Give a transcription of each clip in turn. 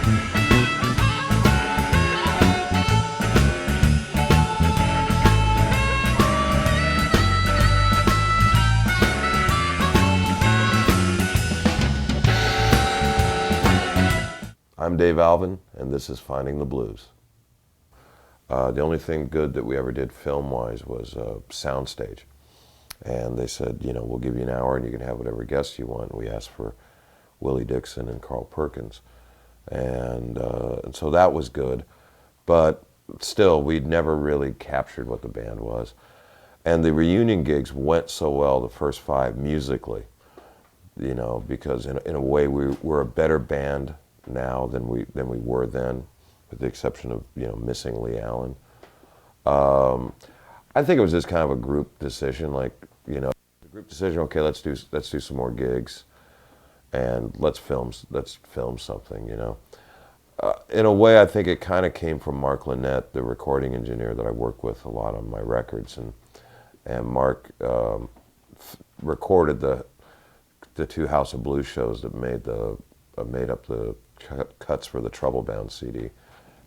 I'm Dave Alvin, and this is Finding the Blues. The only thing good that we ever did film-wise was soundstage. And they said, you know, we'll give you an hour and you can have whatever guests you want. We asked for Willie Dixon and Carl Perkins. And so that was good. But still, we'd never really captured what the band was. And the reunion gigs went so well, the first 5, musically, you know, because in a way we're a better band now than we were then, with the exception of, you know, missing Lee Allen. I think it was just kind of a group decision, like, you know, a group decision. Okay, let's do some more gigs, and let's film something, you know. In a way, I think it kind of came from Mark Lynette, the recording engineer that I work with a lot on my records, and Mark recorded the 2 House of Blues shows that made up the cuts for the Trouble Bound CD.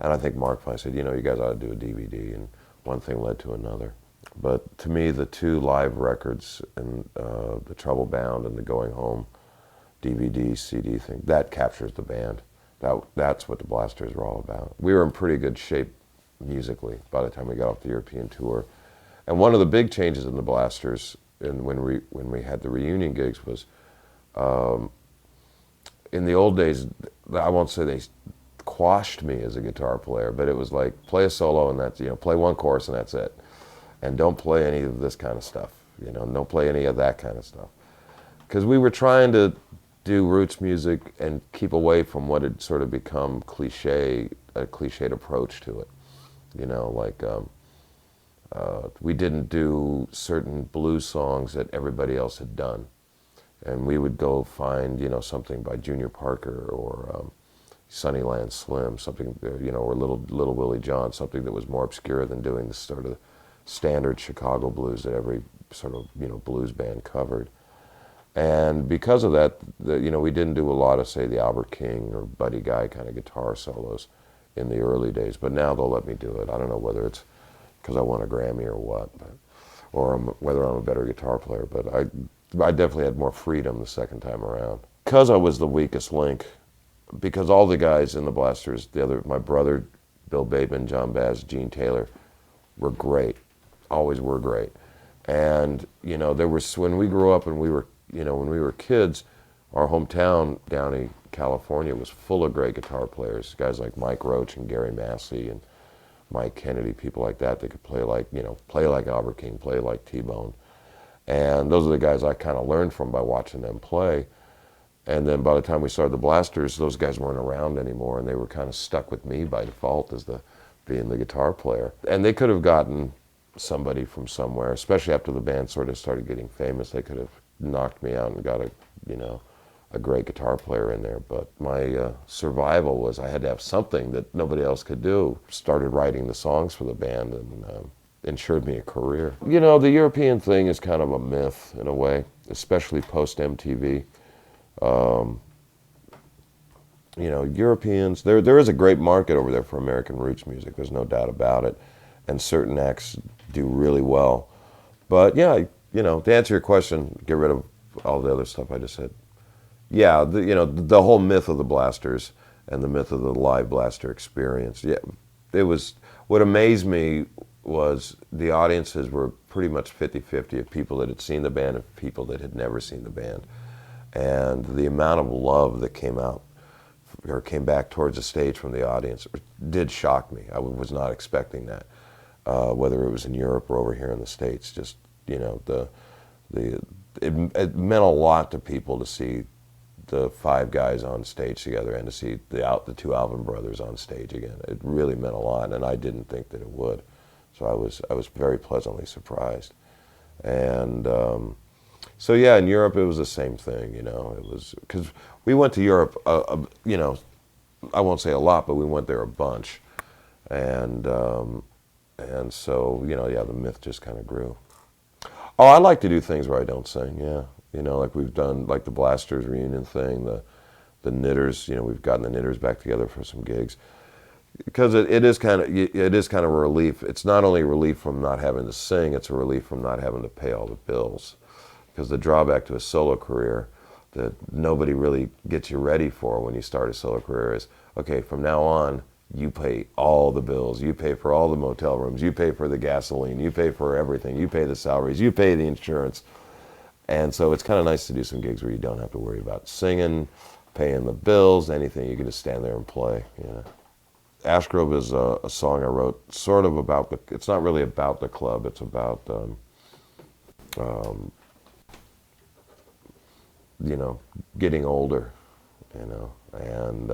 And I think Mark finally said, you know, you guys ought to do a DVD, and one thing led to another. But to me, the 2 live records, and the Trouble Bound and the Going Home DVD, CD thing, that captures the band. That's what the Blasters were all about. We were in pretty good shape musically by the time we got off the European tour. And one of the big changes in the Blasters, and when we had the reunion gigs, was in the old days, I won't say they quashed me as a guitar player, but it was like, play a solo and that's, you know, play one chorus and that's it. And don't play any of this kind of stuff, you know, don't play any of that kind of stuff. Because we were trying to do roots music and keep away from what had sort of become a cliched approach to it. You know, like we didn't do certain blues songs that everybody else had done. And we would go find, you know, something by Junior Parker or Sunnyland Slim, something, you know, or Little Willie John, something that was more obscure than doing the sort of standard Chicago blues that every sort of, you know, blues band covered. And because of that, you know, we didn't do a lot of, say, the Albert King or Buddy Guy kind of guitar solos in the early days. But now they'll let me do it. I don't know whether it's because I won a Grammy or what, or whether I'm a better guitar player, but I definitely had more freedom the second time around. Because I was the weakest link, because all the guys in the Blasters, my brother, Bill Bateman, John Bass, Gene Taylor, were great, always were great. And, you know, when we grew up and when we were kids, our hometown, Downey, California, was full of great guitar players, guys like Mike Roach and Gary Massey and Mike Kennedy, people like that could play like Albert King, play like T-Bone. And those are the guys I kind of learned from by watching them play. And then by the time we started the Blasters, those guys weren't around anymore, and they were kind of stuck with me by default as being the guitar player. And they could have gotten somebody from somewhere, especially after the band sort of started getting famous. They could have knocked me out and got a great guitar player in there. But my survival was I had to have something that nobody else could do. Started writing the songs for the band, and ensured me a career. You know, the European thing is kind of a myth in a way, especially post-MTV. You know, Europeans, there is a great market over there for American roots music, there's no doubt about it, and certain acts do really well. But yeah, you know, to answer your question, get rid of all the other stuff I just said. Yeah, you know, the whole myth of the Blasters and the myth of the live Blaster experience, yeah, it was, what amazed me was the audiences were pretty much 50-50 of people that had seen the band and people that had never seen the band. And the amount of love that came back towards the stage from the audience did shock me. I was not expecting that, whether it was in Europe or over here in the States. Just, you know, it meant a lot to people to see the 5 guys on stage together and to see the 2 Alvin brothers on stage again. It really meant a lot, and I didn't think that it would. So I was very pleasantly surprised. And so yeah, in Europe it was the same thing, you know. It was, because we went to Europe, you know, I won't say a lot, but we went there a bunch. And so, you know, yeah, the myth just kind of grew. Oh, I like to do things where I don't sing, yeah. You know, like we've done, like the Blasters reunion thing, the Knitters. You know, we've gotten the Knitters back together for some gigs because it is kind of a relief. It's not only a relief from not having to sing; it's a relief from not having to pay all the bills. Because the drawback to a solo career that nobody really gets you ready for when you start a solo career is, okay, from now on, you pay all the bills. You pay for all the motel rooms. You pay for the gasoline. You pay for everything. You pay the salaries. You pay the insurance. And so it's kind of nice to do some gigs where you don't have to worry about singing, paying the bills, anything. You can just stand there and play. You know. Ash Grove is a song I wrote sort of about it's not really about the club. It's about, you know, getting older, you know. And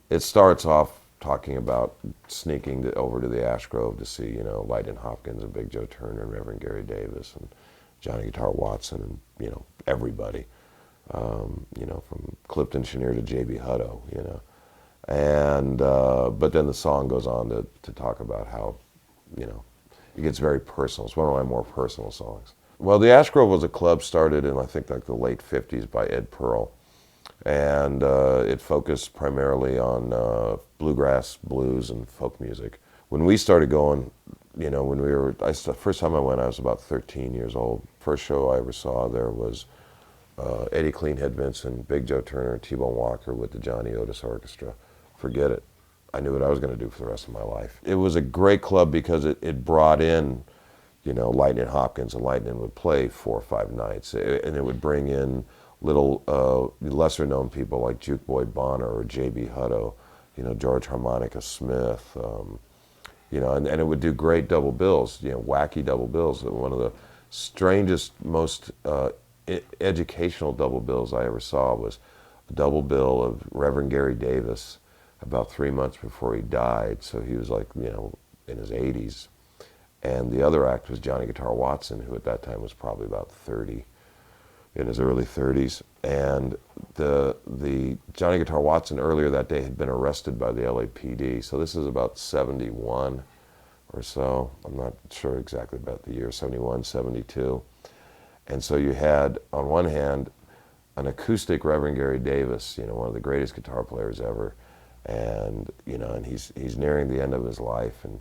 it starts off talking about sneaking over to the Ash Grove to see, you know, Lightnin' Hopkins and Big Joe Turner and Reverend Gary Davis and Johnny Guitar Watson and, you know, everybody, you know, from Clifton Chenier to J.B. Hutto, you know. And, but then the song goes on to talk about how, you know, it gets very personal. It's one of my more personal songs. Well, the Ash Grove was a club started in, I think, like the late 50s by Ed Pearl. And it focused primarily on bluegrass, blues, and folk music. When we started going, you know, the first time I went, I was about 13 years old. First show I ever saw there was Eddie Cleanhead Vincent, Big Joe Turner, and T-Bone Walker with the Johnny Otis Orchestra. Forget it. I knew what I was going to do for the rest of my life. It was a great club because it brought in, you know, Lightnin' Hopkins, and Lightnin' would play 4 or 5 nights. And it would bring in little lesser-known people like Juke Boy Bonner or J.B. Hutto, you know, George Harmonica Smith, you know, and it would do great double bills, you know, wacky double bills. One of the strangest, most educational double bills I ever saw was a double bill of Reverend Gary Davis about 3 months before he died. So he was like, you know, in his 80s. And the other act was Johnny Guitar Watson, who at that time was probably about 30, in his early 30s. And the Johnny Guitar Watson earlier that day had been arrested by the LAPD. So this is about 71 or so. I'm not sure exactly about the year, 71, 72. And so you had, on one hand, an acoustic Reverend Gary Davis, you know, one of the greatest guitar players ever. And, you know, and he's nearing the end of his life, and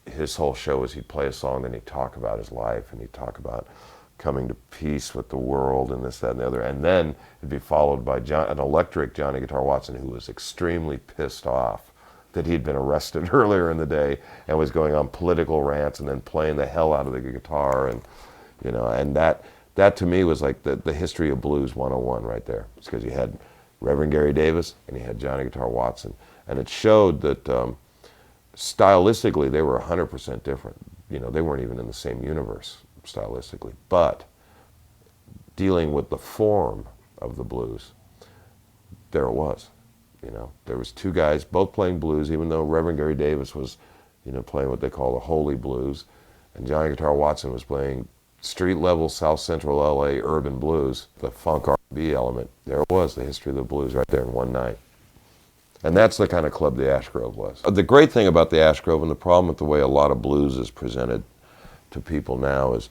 his whole show is he'd play a song, then he'd talk about his life, and he'd talk about coming to peace with the world and this, that, and the other. And then it'd be followed by an electric Johnny Guitar Watson who was extremely pissed off that he'd been arrested earlier in the day and was going on political rants and then playing the hell out of the guitar. And, you know, and that to me was like the history of blues 101 right there. It's because you had Reverend Gary Davis and you had Johnny Guitar Watson. And it showed that stylistically they were 100% different. You know, they weren't even in the same universe stylistically, but dealing with the form of the blues, there it was. You know, there was 2 guys both playing blues, even though Reverend Gary Davis was, you know, playing what they call the holy blues, and Johnny Guitar Watson was playing street level South Central LA urban blues, the funk R&B element. There it was, the history of the blues right there in one night. And that's the kind of club the Ash Grove was. The great thing about the Ash Grove, and the problem with the way a lot of blues is presented to people now, is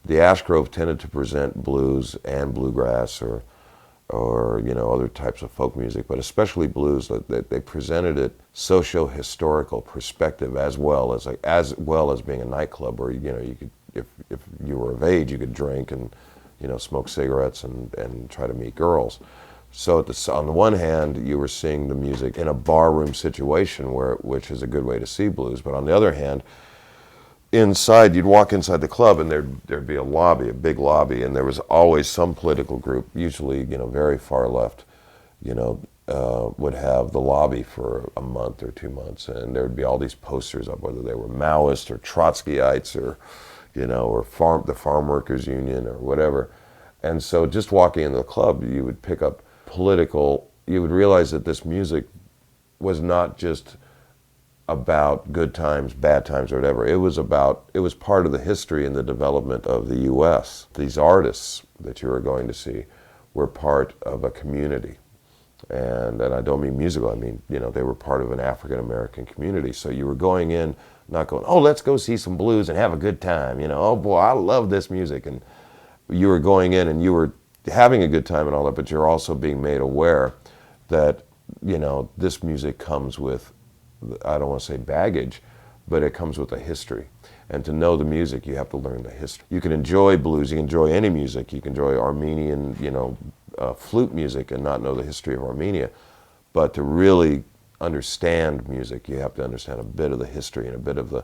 the Ash Grove tended to present blues and bluegrass or you know, other types of folk music, but especially blues. They presented it socio-historical perspective as well as being a nightclub where, you know, you could, if you were of age, you could drink and, you know, smoke cigarettes and try to meet girls. So on the one hand, you were seeing the music in a barroom situation, which is a good way to see blues. But on the other hand, inside, you'd walk inside the club and there'd be a lobby, a big lobby, and there was always some political group, usually, you know, very far left, you know, would have the lobby for a month or 2 months, and there would be all these posters up, whether they were Maoist or Trotskyites or, you know, or the Farm Workers Union or whatever. And so just walking into the club, you would pick up you would realize that this music was not just about good times, bad times, or whatever. It was part of the history and the development of the U.S. These artists that you were going to see were part of a community. And I don't mean musical, I mean, you know, they were part of an African-American community. So you were going in, not going, oh, let's go see some blues and have a good time. You know, oh boy, I love this music. And you were going in and you were having a good time and all that, but you're also being made aware that, you know, this music comes with, I don't want to say baggage, but it comes with a history. And to know the music, you have to learn the history. You can enjoy blues, you can enjoy any music, you can enjoy Armenian, you know, flute music and not know the history of Armenia. But to really understand music, you have to understand a bit of the history and a bit of the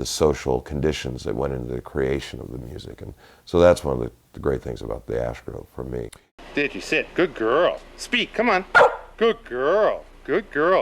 social conditions that went into the creation of the music. And so that's one of the great things about the Ash Grove for me. Did you sit? Good girl. Speak, come on. Good girl. Good girl.